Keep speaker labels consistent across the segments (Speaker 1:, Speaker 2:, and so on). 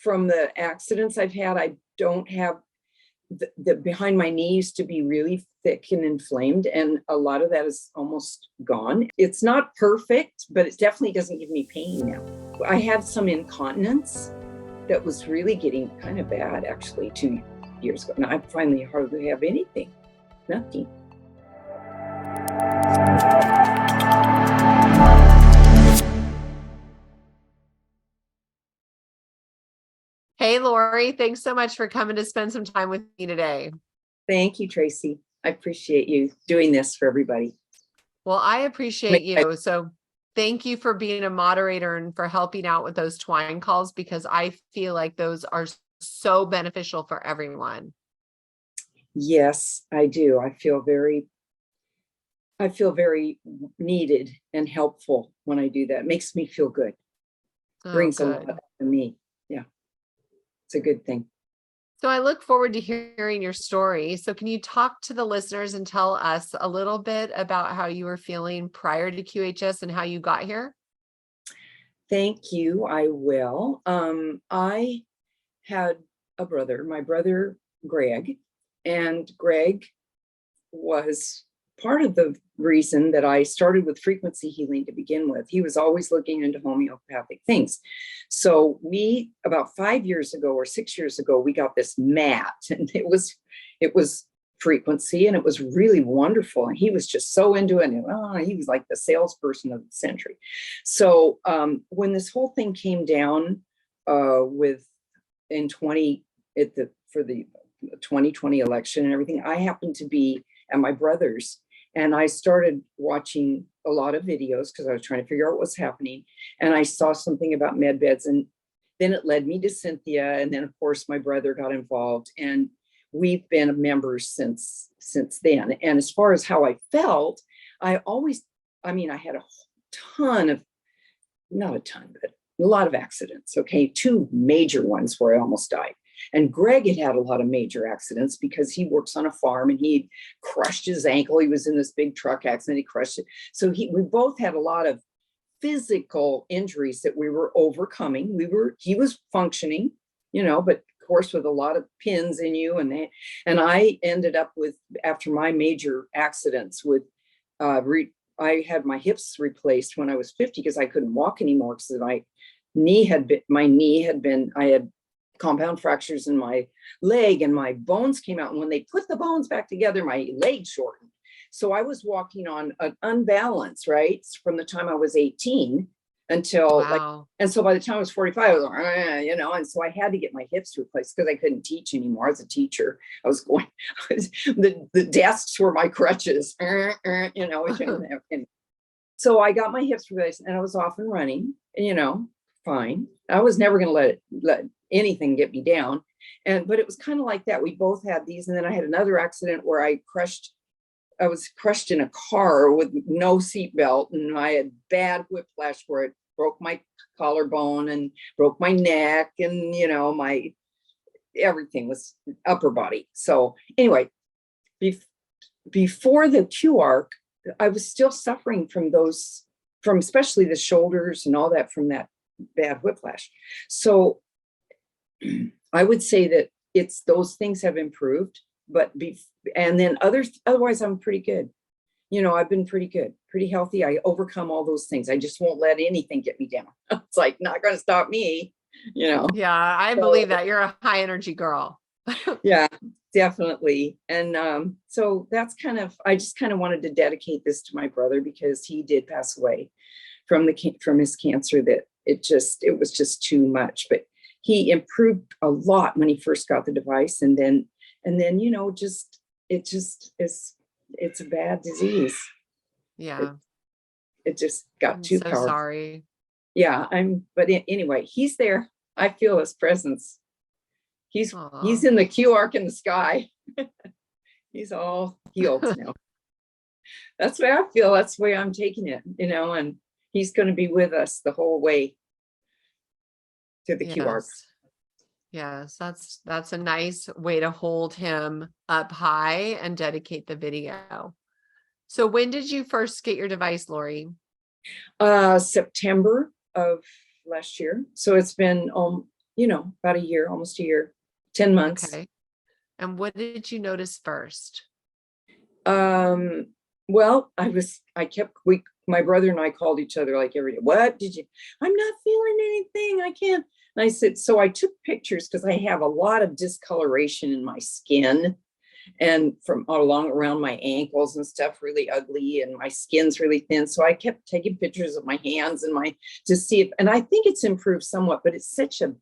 Speaker 1: from the accidents I've had, I don't have the behind my knee used to be really thick and inflamed, and a lot of that is almost gone. It's not perfect, but it definitely doesn't give me pain now. I had some incontinence that was really getting kind of bad actually 2 years ago. Now I finally hardly have anything, nothing.
Speaker 2: Hey, Laurie, thanks so much for coming to spend some time with me today.
Speaker 1: Thank you, Tracy. I appreciate you doing this for everybody.
Speaker 2: Well, I appreciate you. So thank you for being a moderator and for helping out with those twine calls, because I feel like those are so beneficial for everyone.
Speaker 1: Yes, I do. I feel very needed and helpful when I do that. It makes me feel good. Brings a lot to me. Yeah, it's a good thing.
Speaker 2: So I look forward to hearing your story. So can you talk to the listeners and tell us a little bit about how you were feeling prior to QHS and how you got here?
Speaker 1: Thank you. I will. I had a brother, my brother, Greg, and Greg was part of the reason that I started with frequency healing to begin with. He was always looking into homeopathic things. So we, about 5 years ago or 6 years ago, we got this mat, and it was frequency, and it was really wonderful. And he was just so into it. And he was like the salesperson of the century. So when this whole thing came down for the 2020 election and everything, I happened to be at my brother's, and I started watching a lot of videos because I was trying to figure out what was happening. And I saw something about med beds, and then it led me to Cynthia. And then of course my brother got involved, and we've been members since then. And as far as how I felt, I had a ton of, not a ton, but a lot of accidents. Okay. 2 major ones where I almost died. And Greg had a lot of major accidents because he works on a farm, and he crushed his ankle. He was in this big truck accident. He crushed it. So we both had a lot of physical injuries that we were overcoming. He was functioning, but of course with a lot of pins in you. And I ended up with, after my major accidents with, I had my hips replaced when I was 50 because I couldn't walk anymore because I had compound fractures in my leg, and my bones came out. And when they put the bones back together, my leg shortened. So I was walking on an unbalance, right? From the time I was 18 until and so by the time I was 45, I was like, and so I had to get my hips replaced because I couldn't teach anymore. As a teacher, the desks were my crutches, and so I got my hips replaced, and I was off and running, fine. I was never going to let anything get me down. But it was kind of like that. We both had these. And then I had another accident where I was crushed in a car with no seatbelt, and I had bad whiplash where it broke my collarbone and broke my neck, and my everything was upper body. So anyway, before the QR, I was still suffering from especially the shoulders and all that, from that bad whiplash. So I would say that those things have improved, and then otherwise I'm pretty good. I've been pretty good, pretty healthy. I overcome all those things. I just won't let anything get me down. It's like not going to stop me, Yeah,
Speaker 2: I believe that. You're a high energy girl.
Speaker 1: Yeah, definitely. And so that's I just kind of wanted to dedicate this to my brother, because he did pass away from his cancer. That it was just too much. But he improved a lot when he first got the device, and then it's a bad disease.
Speaker 2: Yeah,
Speaker 1: it just got too powerful.
Speaker 2: Sorry.
Speaker 1: Yeah, but anyway, he's there. I feel his presence. He's in the Q arc in the sky. He's all healed now. That's the way I feel. That's the way I'm taking it, and he's going to be with us the whole way to the Q arc.
Speaker 2: Yes, that's a nice way to hold him up high and dedicate the video. So when did you first get your device, Laurie?
Speaker 1: September of last year. So it's been about a year, almost a year, 10 months.
Speaker 2: Okay. And what did you notice first?
Speaker 1: Well, my brother and I called each other like every day. What did you, I'm not feeling anything. I can't. And I said, so I took pictures because I have a lot of discoloration in my skin and from all along around my ankles and stuff, really ugly. And my skin's really thin. So I kept taking pictures of my hands and to see if, and I think it's improved somewhat, but it's such a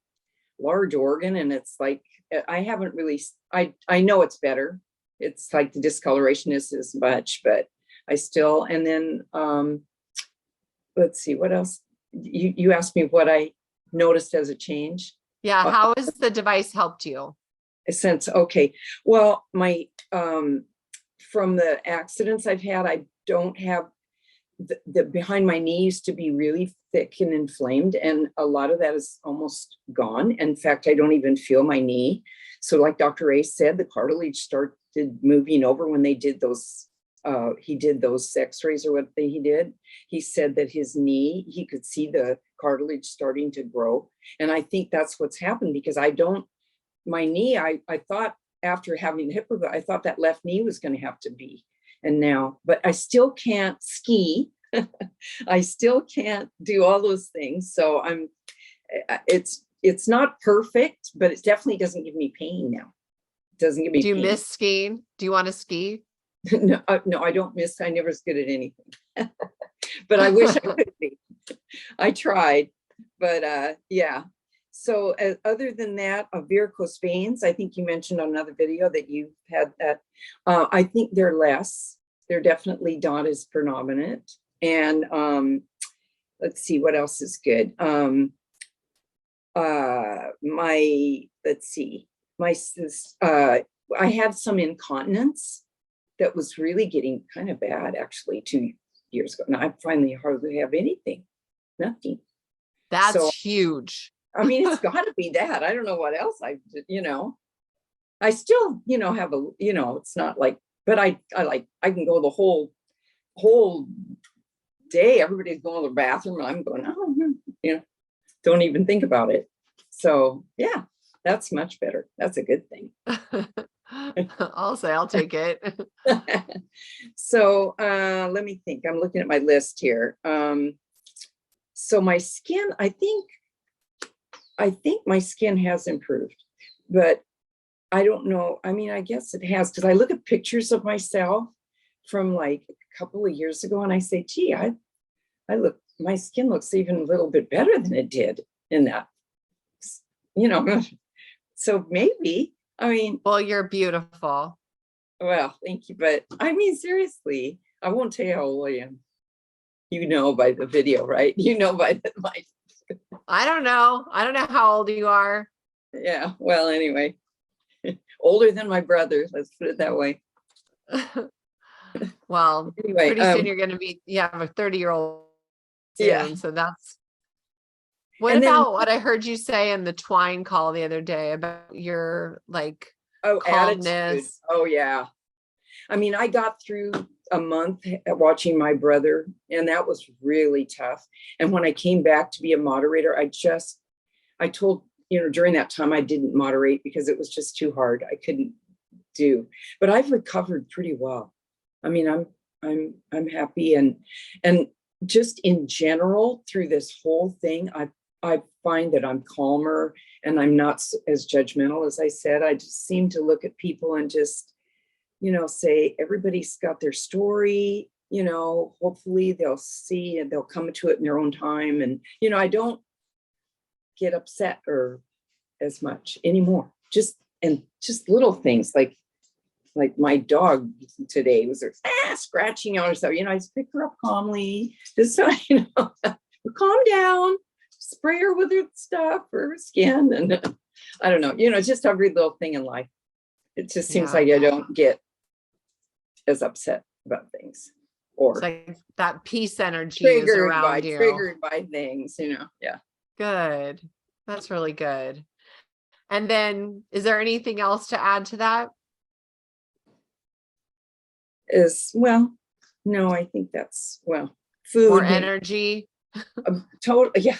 Speaker 1: large organ. And it's like, I haven't really, I know it's better. It's like the discoloration is as much, but I still, and then, let's see, what else? You asked me what I noticed as a change.
Speaker 2: Yeah. How has the device helped you?
Speaker 1: Since, okay. Well, my, from the accidents I've had, I don't have the behind my knee used to be really thick and inflamed. And a lot of that is almost gone. In fact, I don't even feel my knee. So like Dr. A said, the cartilage started moving over when they did those, he did those x-rays or what he did. He said that his knee, he could see the cartilage starting to grow. And I think that's what's happened because my knee, I thought after having the hip replacement, I thought that left knee was going to have to be. And now, but I still can't ski. I still can't do all those things. So it's not perfect, but it definitely doesn't give me pain now. It doesn't give me
Speaker 2: Do you
Speaker 1: pain.
Speaker 2: miss skiing? Do you want to ski?
Speaker 1: No, I don't miss. I never was good at anything, but I wish I could be. I tried, but yeah. So other than that, varicose veins, I think you mentioned on another video that you had that. I think they're less. They're definitely not as predominant. And let's see what else is good. I had some incontinence that was really getting kind of bad actually 2 years ago. Now I finally hardly have anything, nothing.
Speaker 2: That's huge.
Speaker 1: I mean, it's got to be that. I don't know what else I still, have it's not like, but I can go the whole day. Everybody's going to the bathroom and I'm going, oh, don't even think about it. So yeah, that's much better. That's a good thing.
Speaker 2: I'll say I'll take it.
Speaker 1: So let me think. I'm looking at my list here. So my skin, I think my skin has improved, but I don't know. I mean, I guess it has because I look at pictures of myself from like a couple of years ago and I say, gee, my skin looks even a little bit better than it did in that, so maybe, I mean.
Speaker 2: Well, you're beautiful.
Speaker 1: Well, thank you. But I mean, seriously, I won't tell you how old I am. By the video, right? By my.
Speaker 2: I don't know how old you are.
Speaker 1: Yeah. Well, anyway, older than my brother. Let's put it that way.
Speaker 2: Well,
Speaker 1: anyway,
Speaker 2: pretty soon you're going to be, have a 30-year-old soon.
Speaker 1: Yeah.
Speaker 2: So that's. What about what I heard you say in the Twine call the other day about your calmness?
Speaker 1: Attitude. Oh yeah. I mean, I got through a month watching my brother, and that was really tough. And when I came back to be a moderator, I told, during that time I didn't moderate because it was just too hard. I couldn't do, but I've recovered pretty well. I mean, I'm happy. And just in general through this whole thing, I find that I'm calmer and I'm not as judgmental. As I said, I just seem to look at people and just, say everybody's got their story, hopefully they'll see and they'll come to it in their own time. And, I don't get upset or as much anymore. Just little things like my dog today was scratching on herself. I just pick her up calmly. Just calm down, spray her with her stuff for her skin. And I don't know, just every little thing in life. It just seems like I don't get as upset about things, or
Speaker 2: it's like that peace energy is around you.
Speaker 1: Triggered by things, yeah.
Speaker 2: Good. That's really good. And then is there anything else to add to that?
Speaker 1: No, I think that's, food.
Speaker 2: More energy.
Speaker 1: Total, yeah.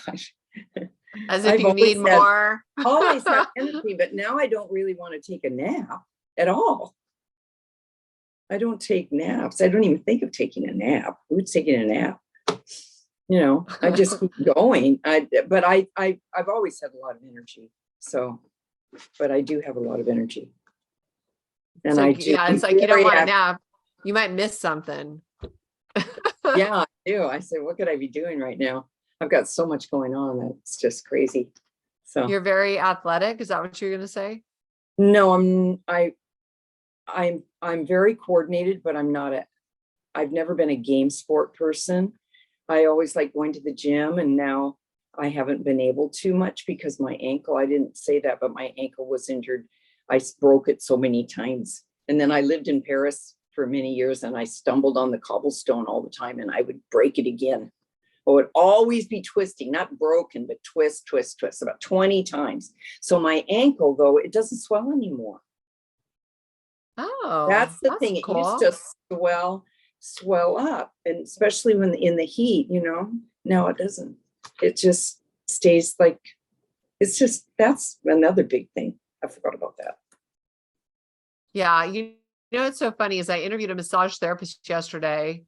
Speaker 2: As if
Speaker 1: I've
Speaker 2: you need more.
Speaker 1: always had energy, but now I don't really want to take a nap at all. I don't take naps. I don't even think of taking a nap. Who's taking a nap? You know, I just keep going. But I've always had a lot of energy. So, but I do have a lot of energy. And
Speaker 2: So,
Speaker 1: I do.
Speaker 2: yeah, it's like you don't want to nap. You might miss something.
Speaker 1: Yeah, I do. I said, what could I be doing right now? I've got so much going on. That's just crazy. So
Speaker 2: you're very athletic. Is that what you're going to say?
Speaker 1: No, I'm very coordinated, but I've never been a game sport person. I always like going to the gym, and now I haven't been able to much because my ankle, I didn't say that, but my ankle was injured. I broke it so many times. And then I lived in Paris for many years, and I stumbled on the cobblestone all the time, and I would break it again. It would always be twisting, not broken, but twist, twist, twist, about 20 times. So my ankle, though, it doesn't swell anymore.
Speaker 2: Oh,
Speaker 1: that's the thing.
Speaker 2: cool.
Speaker 1: It used to swell up, and especially when in the heat, you know. Now it doesn't. It just stays like, it's just, that's another big thing. I forgot about that.
Speaker 2: Yeah, you know what's so funny is I interviewed a massage therapist yesterday,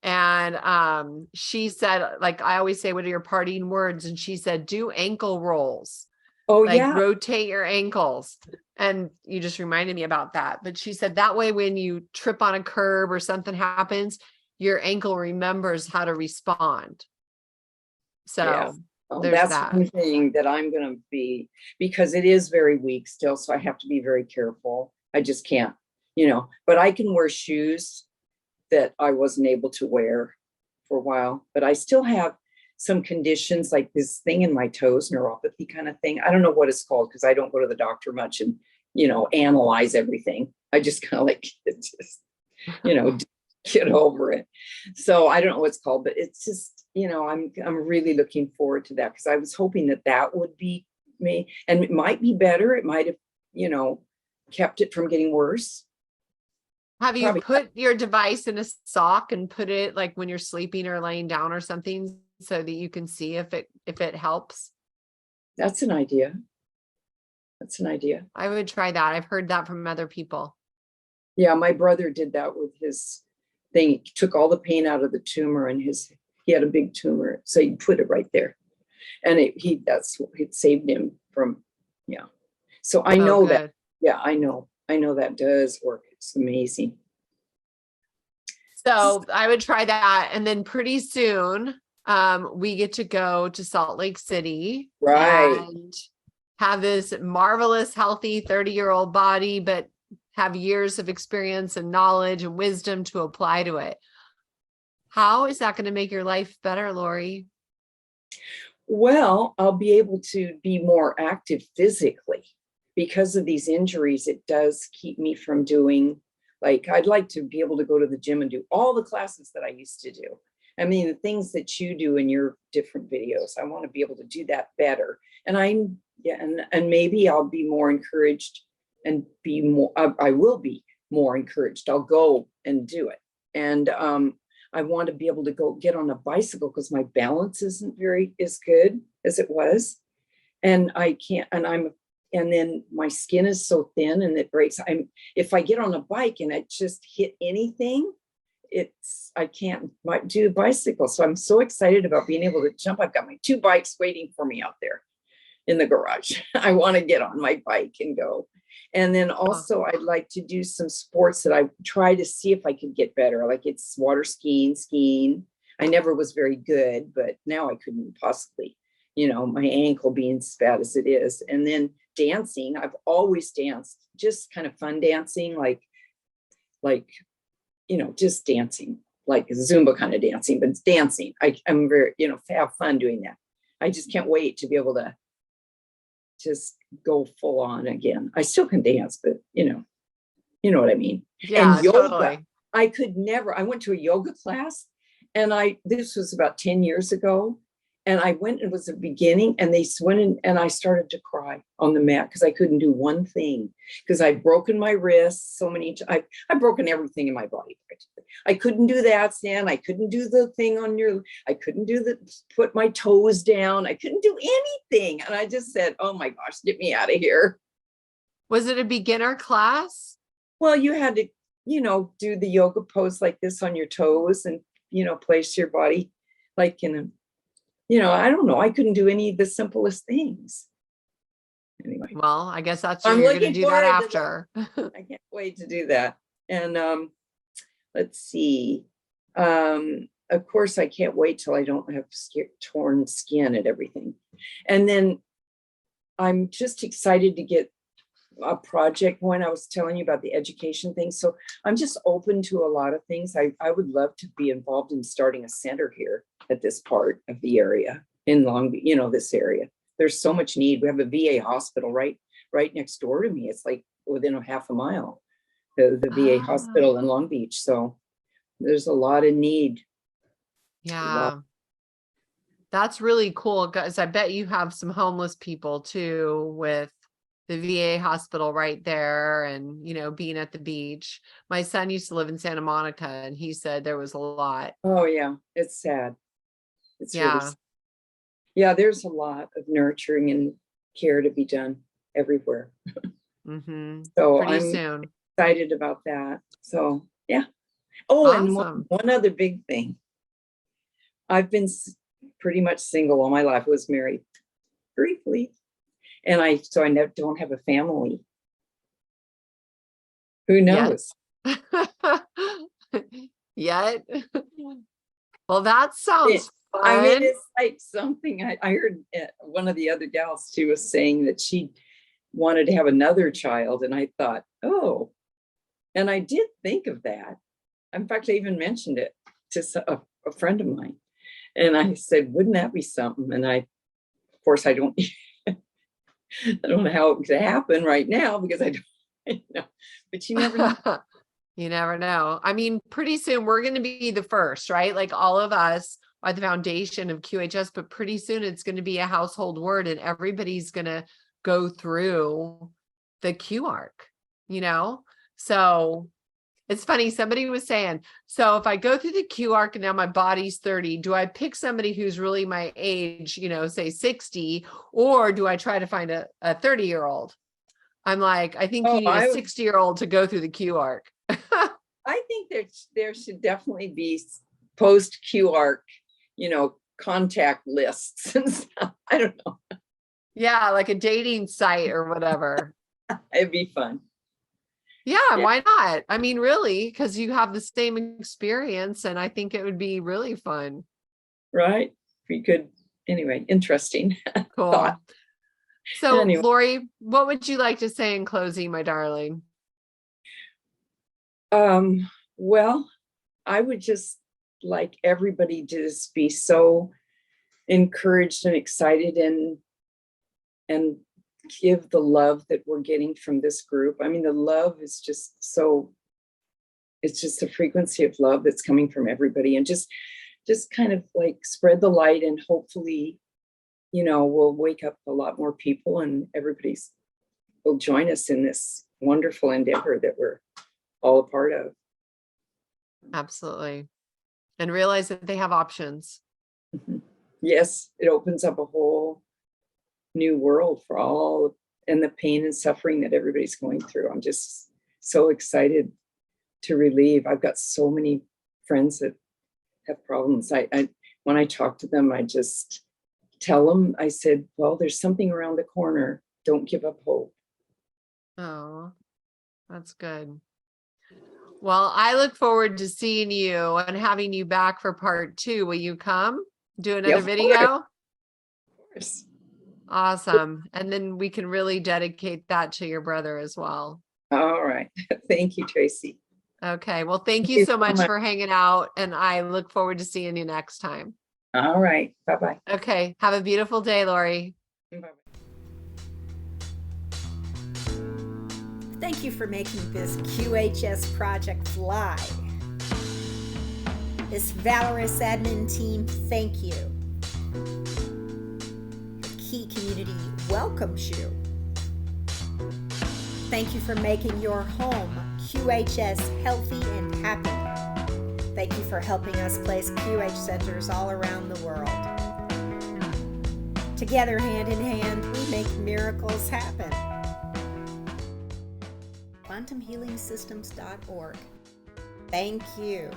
Speaker 2: and she said, like, I always say, what are your parting words? And she said, do ankle rolls.
Speaker 1: Oh,
Speaker 2: like
Speaker 1: yeah.
Speaker 2: rotate your ankles. And you just reminded me about that. But she said that way, when you trip on a curb or something happens, your ankle remembers how to respond. So
Speaker 1: yeah.
Speaker 2: there's
Speaker 1: That's
Speaker 2: that.
Speaker 1: one thing that I'm going to be, because it is very weak still. So I have to be very careful. I just can't, you know, but I can wear shoes that I wasn't able to wear for a while, but I still have some conditions like this thing in my toes, neuropathy kind of thing. I don't know what it's called because I don't go to the doctor much and, you know, analyze everything. I just kind of like, just, you know, get over it. So I don't know what it's called, but it's just, you know, I'm really looking forward to that because I was hoping that that would be me, and it might be better. It might have, you know, kept it from getting worse.
Speaker 2: Have you put your device in a sock and put it like when you're sleeping or laying down or something so that you can see if it helps?
Speaker 1: That's an idea. That's an idea.
Speaker 2: I would try that. I've heard that from other people. Yeah,
Speaker 1: my brother did that with his thing. He took all the pain out of the tumor, and he had a big tumor, so he put it right there, and it saved him from, yeah. So I know that. Yeah, I know that does work. It's amazing.
Speaker 2: So I would try that. And then pretty soon we get to go to Salt Lake City,
Speaker 1: right,
Speaker 2: and have this marvelous, healthy 30-year-old body, but have years of experience and knowledge and wisdom to apply to it. How is that going to make your life better, Laurie?
Speaker 1: Well, I'll be able to be more active physically. Because of these injuries, it does keep me from doing, like, I'd like to be able to go to the gym and do all the classes that I used to do. I mean, the things that you do in your different videos, I want to be able to do that better. And and maybe I'll be more encouraged and be more, I will be more encouraged. I'll go and do it. And I want to be able to go get on a bicycle because my balance isn't as good as it was. And I can't, and then my skin is so thin and it breaks. If I get on a bike and I just hit anything, I can't do a bicycle. So I'm so excited about being able to jump. I've got my 2 bikes waiting for me out there in the garage. I want to get on my bike and go. And then also I'd like to do some sports that I try to see if I could get better. Like it's water skiing. I never was very good, but now I couldn't possibly, you know, my ankle being as bad as it is. And then dancing. I've always danced, just kind of fun dancing, like, you know, just dancing, like Zumba kind of dancing, but it's dancing. I'm very, you know, have fun doing that. I just can't wait to be able to just go full on again. I still can dance, but you know what I mean?
Speaker 2: Yeah,
Speaker 1: and yoga,
Speaker 2: totally.
Speaker 1: I went to a yoga class, and this was about 10 years ago. And I went, it was the beginning, and they went in, and I started to cry on the mat because I couldn't do one thing because I'd broken my wrists so many times. I've broken everything in my body. I couldn't do that, Stan. I couldn't do the thing on your, I couldn't do the, put my toes down. I couldn't do anything. And I just said, oh my gosh, get me out of here.
Speaker 2: Was it a beginner class?
Speaker 1: Well, you had to, do the yoga pose like this on your toes and, place your body like in a, I don't know. I couldn't do any of the simplest things. Anyway.
Speaker 2: Well, I guess that's what
Speaker 1: I'm
Speaker 2: you're going to
Speaker 1: looking
Speaker 2: do that
Speaker 1: forward to
Speaker 2: after.
Speaker 1: I can't wait to do that. And let's see. Of course, I can't wait till I don't have torn skin and everything. And then I'm just excited to get a project when I was telling you about the education thing. So I'm just open to a lot of things. I would love to be involved in starting a center here at this part of the area in Long Beach, this area. There's so much need. We have a VA hospital right next door to me. It's like within a half a mile, the VA hospital in Long Beach. So there's a lot of need.
Speaker 2: Yeah. That's really cool, guys. I bet you have some homeless people too with the VA hospital right there and, being at the beach. My son used to live in Santa Monica and he said there was a lot.
Speaker 1: Oh yeah. It's sad. It's
Speaker 2: yeah.
Speaker 1: Really sad. Yeah. There's a lot of nurturing and care to be done everywhere.
Speaker 2: Mm-hmm.
Speaker 1: So
Speaker 2: pretty
Speaker 1: I'm
Speaker 2: soon.
Speaker 1: excited about that. So yeah. Oh,
Speaker 2: awesome.
Speaker 1: And one other big thing. I've been pretty much single all my life. I was married briefly. And I don't have a family. Who knows?
Speaker 2: Yet. Well, that sounds fun.
Speaker 1: I mean, it's like something I heard one of the other gals, she was saying that she wanted to have another child. And I thought, oh, and I did think of that. In fact, I even mentioned it to a friend of mine. And I said, wouldn't that be something? And of course, I don't know how it could happen right now because I don't know, but you never know.
Speaker 2: You never know. I mean, pretty soon we're going to be the first, right? Like all of us are the foundation of QHS, but pretty soon it's going to be a household word and everybody's going to go through the Q arc, So it's funny. Somebody was saying, so if I go through the Q arc and now my body's 30, do I pick somebody who's really my age, say 60, or do I try to find a 30-year-old? I'm like, I think you need a 60-year-old to go through the Q arc.
Speaker 1: I think there should definitely be post Q arc, contact lists and stuff. I don't know.
Speaker 2: Yeah, like a dating site or whatever.
Speaker 1: It'd be fun.
Speaker 2: Yeah, why not? I mean, really, because you have the same experience and I think it would be really fun.
Speaker 1: Right. We could, anyway, interesting.
Speaker 2: Cool.
Speaker 1: Thought.
Speaker 2: So, anyway. Laurie, what would you like to say in closing, my darling?
Speaker 1: Well, I would just like everybody to just be so encouraged and excited and give the love that we're getting from this group. I mean, the love is just it's just a frequency of love that's coming from everybody, and just kind of like spread the light, and hopefully, we'll wake up a lot more people and will join us in this wonderful endeavor that we're all a part of.
Speaker 2: Absolutely. And realize that they have options.
Speaker 1: Mm-hmm. Yes, it opens up a whole new world for all and the pain and suffering that everybody's going through. I'm just so excited to relieve. I've got so many friends that have problems. I when I talk to them, I just tell them, I said, well, there's something around the corner. Don't give up hope.
Speaker 2: Oh, that's good. Well, I look forward to seeing you and having you back for part 2. Will you come do another video?
Speaker 1: Of course.
Speaker 2: Awesome. And then we can really dedicate that to your brother as well.
Speaker 1: All right. Thank you, Tracy.
Speaker 2: Okay. Well, thank you so much for hanging out. And I look forward to seeing you next time.
Speaker 1: All right. Bye-bye.
Speaker 2: Okay. Have a beautiful day, Laurie.
Speaker 1: Bye-bye.
Speaker 3: Thank you for making this QHS project fly. This valorous admin team, thank you. The Key community welcomes you. Thank you for making your home QHS healthy and happy. Thank you for helping us place QH centers all around the world. Together, hand in hand, we make miracles happen. QuantumHealingSystems.org. Thank you.